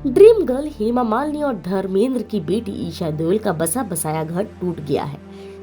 Dream girl Hema Malini और धर्मेंद्र की बेटी ईशा देओल का बसा बसाया घर टूट गया है।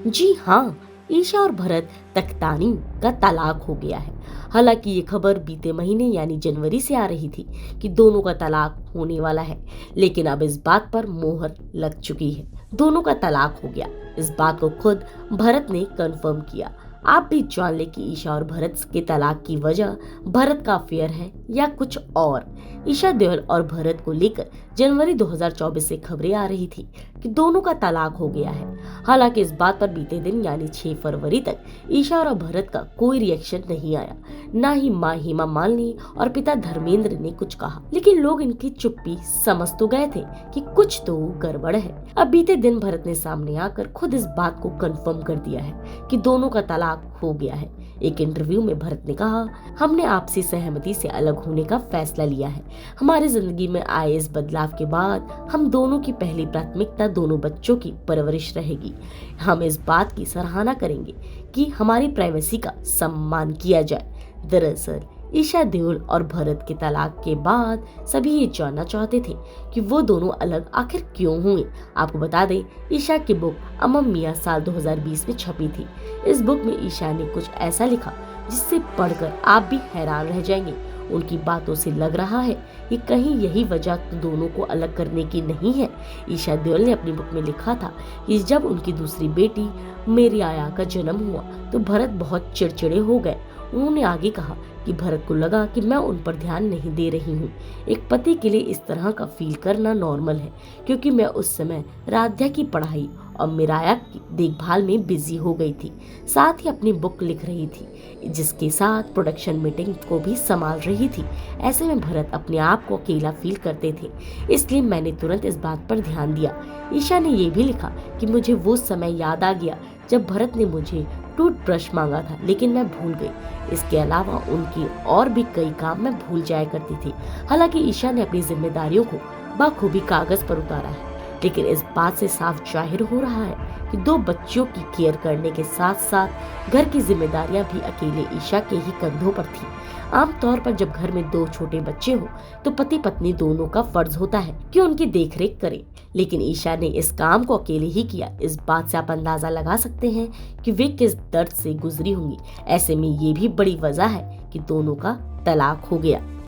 जी हाँ, ईशा और भरत तख्तानी का तलाक हो गया है। हालांकि ये खबर बीते महीने यानी जनवरी से आ रही थी कि दोनों का तलाक होने वाला है, लेकिन अब इस बात पर मोहर लग चुकी है। दोनों का तलाक हो गया, इस बात को खुद भरत ने कंफर्म किया। आप भी जान ले कि ईशा और भरत के तलाक की वजह भरत का अफेयर है या कुछ और। ईशा देओल और भरत को लेकर जनवरी 2024 से खबरें आ रही थी कि दोनों का तलाक हो गया है। हालांकि इस बात पर बीते दिन यानी 6 फरवरी तक ईशा और भरत का कोई रिएक्शन नहीं आया, ना ही मां हेमा मालिनी और पिता धर्मेंद्र ने कुछ कहा। लेकिन लोग इनकी चुप्पी समझ तो गए थे कि कुछ तो गड़बड़ है। अब बीते दिन भरत ने सामने आकर खुद इस बात को कंफर्म कर दिया है कि दोनों का तलाक हो गया है। एक इंटरव्यू में भरत ने कहा, हमने आपसी सहमति से अलग होने का फैसला लिया है। हमारी जिंदगी में आए इस बदलाव के बाद हम दोनों की पहली प्राथमिकता दोनों बच्चों की परवरिश रहेगी। हम इस बात की सराहना करेंगे कि हमारी प्राइवेसी का सम्मान किया जाए। दरअसल ईशा देओल और भरत के तलाक के बाद सभी ये जानना चाहते थे कि वो दोनों अलग आखिर क्यों हुए। आपको बता दें, ईशा की बुक अमम मियां साल 2020 में छपी थी। इस बुक में ईशा ने कुछ ऐसा लिखा जिससे पढ़कर आप भी हैरान रह जाएंगे। उनकी बातों से लग रहा है कि कहीं यही वजह तो दोनों को अलग करने की नहीं है। ईशा देओल ने अपनी बुक में लिखा था कि जब उनकी दूसरी बेटी मेरी आया का जन्म हुआ तो भरत बहुत चिड़चिड़े हो गए। उन्होंने आगे कहा कि भरत को लगा कि मैं उन पर ध्यान नहीं दे रही हूँ। एक पति के लिए इस तरह का फील करना नॉर्मल है, क्योंकि मैं उस समय राध्या की पढ़ाई और मिराया की देखभाल में बिजी हो गई थी, साथ ही अपनी बुक लिख रही थी, जिसके साथ प्रोडक्शन मीटिंग को भी संभाल रही थी। ऐसे में भरत अपने आप को अकेला फील करते थे, इसलिए मैंने तुरंत इस बात पर ध्यान दिया। ईशा ने ये भी लिखा कि मुझे वो समय याद आ गया जब भरत ने मुझे टूथब्रश मांगा था, लेकिन मैं भूल गई। इसके अलावा उनकी और भी कई काम मैं भूल जाया करती थी। हालांकि ईशा ने अपनी जिम्मेदारियों को बखूबी कागज पर उतारा है, लेकिन इस बात से साफ जाहिर हो रहा है कि 2 बच्चों की केयर करने के साथ साथ घर की जिम्मेदारियां भी अकेले ईशा के ही कंधों पर थी। आमतौर पर जब घर में 2 छोटे बच्चे हो तो पति पत्नी दोनों का फर्ज होता है कि उनकी देखरेख करें, लेकिन ईशा ने इस काम को अकेले ही किया। इस बात से आप अंदाजा लगा सकते हैं कि वे किस दर्द से गुजरी होंगी। ऐसे में ये भी बड़ी वजह है कि दोनों का तलाक हो गया।